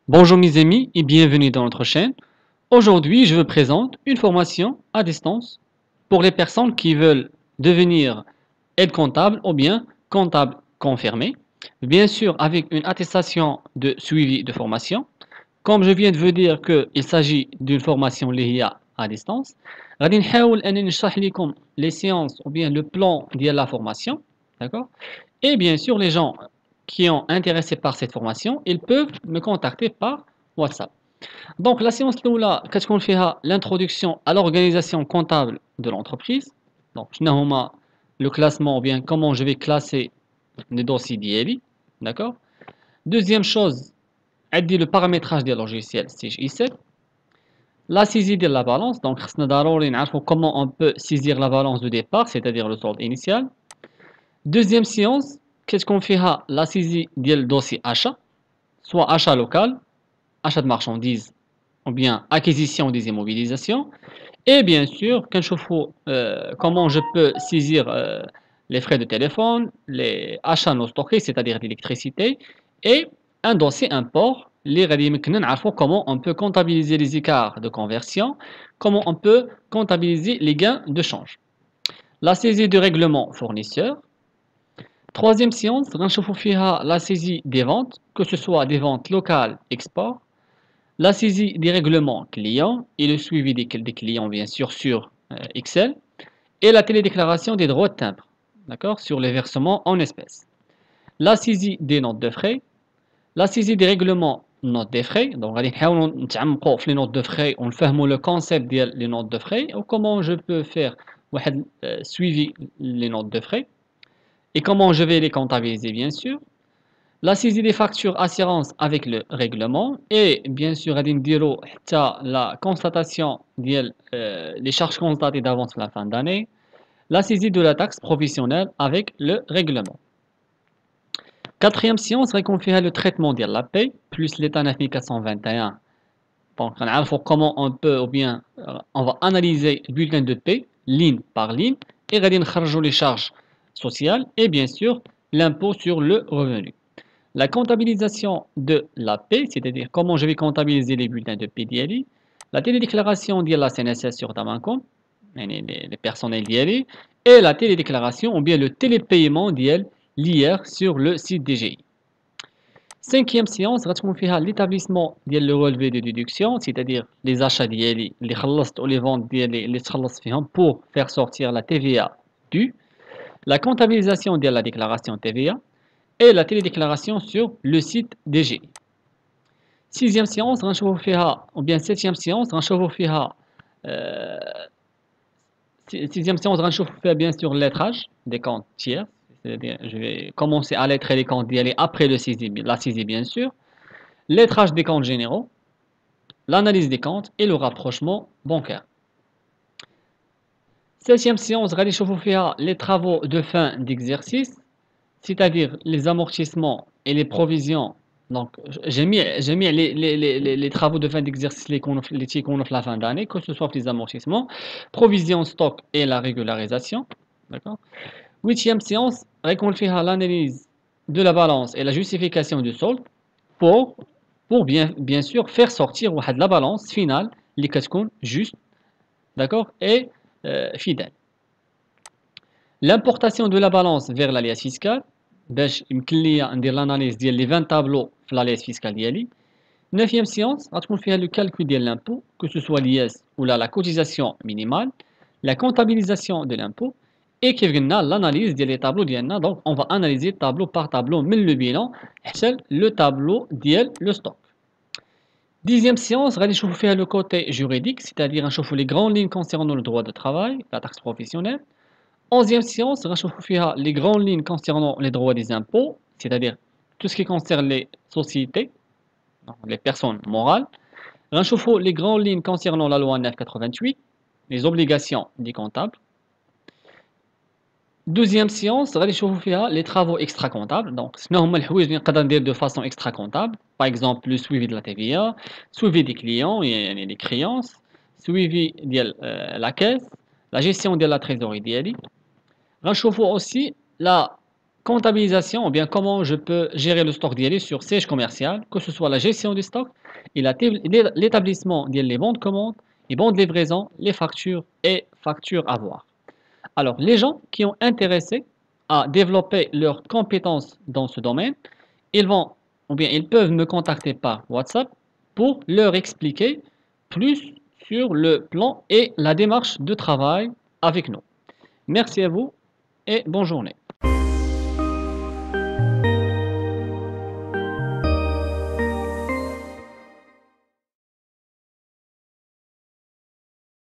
Bonjour mes amis et bienvenue dans notre chaîne. Aujourd'hui, je vous présente une formation à distance pour les personnes qui veulent devenir aide comptable ou bien comptable confirmé. Bien sûr, avec une attestation de suivi de formation. Comme je viens de vous dire qu'il s'agit d'une formation liée à distance, غادي نحاول أنني نشرح لكم les séances ou bien le plan de la formation. D'accord? Et bien sûr, les gens qui sont intéressés par cette formation, ils peuvent me contacter par WhatsApp. Donc, la séance là, qu'est-ce qu'on fait? L'introduction à l'organisation comptable de l'entreprise. Donc, le classement, ou bien comment je vais classer les dossiers d'IELI. D'accord? Deuxième chose, aider le paramétrage des logiciels CGI7. La saisie de la balance. Donc, comment on peut saisir la balance de départ, c'est-à-dire le solde initial. Deuxième séance, qu'est-ce qu'on fait? La saisie du dossier achat, soit achat local, achat de marchandises, ou bien acquisition des immobilisations. Et bien sûr, comment je peux saisir les frais de téléphone, les achats non stockés, c'est-à-dire l'électricité, et un dossier import, comment on peut comptabiliser les écarts de conversion, comment on peut comptabiliser les gains de change. La saisie du règlement fournisseur. Troisième séance, la saisie des ventes, que ce soit des ventes locales, export, la saisie des règlements clients et le suivi des clients, bien sûr, sur Excel, et la télédéclaration des droits de timbre, d'accord, sur les versements en espèces. La saisie des notes de frais, la saisie des règlements notes de frais. Donc, on va les notes de frais, on fait le concept des notes de frais, ou comment je peux faire suivi les notes de frais, et comment je vais les comptabiliser, bien sûr. La saisie des factures assurance avec le règlement et bien sûr la constatation des les charges constatées d'avance la fin d'année, la saisie de la taxe professionnelle avec le règlement. Quatrième séance, réconférer le traitement de la paie plus l'état 9421. Donc, on a comment on peut ou bien on va analyser le bulletin de paie ligne par ligne et regarder les charges sociales et bien sûr l'impôt sur le revenu. La comptabilisation de la paie, c'est-à-dire comment je vais comptabiliser les bulletins de PDLI, la télédéclaration de la CNSS sur Damancom, les personnels d'ILI, et la télédéclaration ou bien le télépaiement d'IL l'IR sur le site DGI. Cinquième séance, l'établissement le relevé de déduction, c'est-à-dire les achats d'ILI, les ou les ventes d'ILI, les pour faire sortir la TVA due, la comptabilisation de la déclaration TVA, et la télédéclaration sur le site DG. Sixième séance, ou bien septième séance, sixième séance, bien sûr le lettrage des comptes tiers. C'est-à-dire, je vais commencer à lettrer les comptes d'y aller après la saisie, bien sûr. Lettrage des comptes généraux, l'analyse des comptes et le rapprochement bancaire. Septième séance, les travaux de fin d'exercice, c'est-à-dire les amortissements et les provisions. Donc, j'ai mis les travaux de fin d'exercice, les qu'on la fin d'année, que ce soit les amortissements, provisions, stock et la régularisation. D'accord. Huitième séance, réconfère l'analyse de la balance et la justification du solde pour, pour bien sûr faire sortir la balance finale, les cascons juste, d'accord, et fidèle. L'importation de la balance vers l'alias fiscal. باش يمكن ليا ندير l'analyse ديال les 20 tableaux في l'alias fiscal ديالي. Neuvième séance غتكون فيها le calcul ديال l'impôt, que ce soit l'IS ou la cotisation minimale, la comptabilisation de l'impôt et كيف قلنا l'analyse ديال les tableaux ديالنا. Donc on va analyser tableau par tableau من le bilan حتى le tableau ديال le stock. Dixième séance غادي نشوفوا فيها le côté juridique, c'est-à-dire نشوفوا les grandes lignes concernant le droit de travail, la taxe professionnelle. Onzième séance, les grandes lignes concernant les droits des impôts, c'est-à-dire tout ce qui concerne les sociétés, les personnes morales. Les grandes lignes concernant la loi 988, les obligations des comptables. Deuxième séance, les travaux extra-comptables. Donc, de façon extra-comptable. Par exemple, le suivi de la TVA, suivi des clients et des créances, suivi de la caisse, la gestion de la trésorerie. Ranchofo aussi la comptabilisation, ou bien comment je peux gérer le stock d'ILE sur siège commercial, que ce soit la gestion du stock et l'établissement des bons de commande, les bons de livraison, les factures et factures à voir. Alors, les gens qui ont intéressé à développer leurs compétences dans ce domaine, ils vont, ou bien ils peuvent me contacter par WhatsApp pour leur expliquer plus sur le plan et la démarche de travail avec nous. Merci à vous et bonne journée.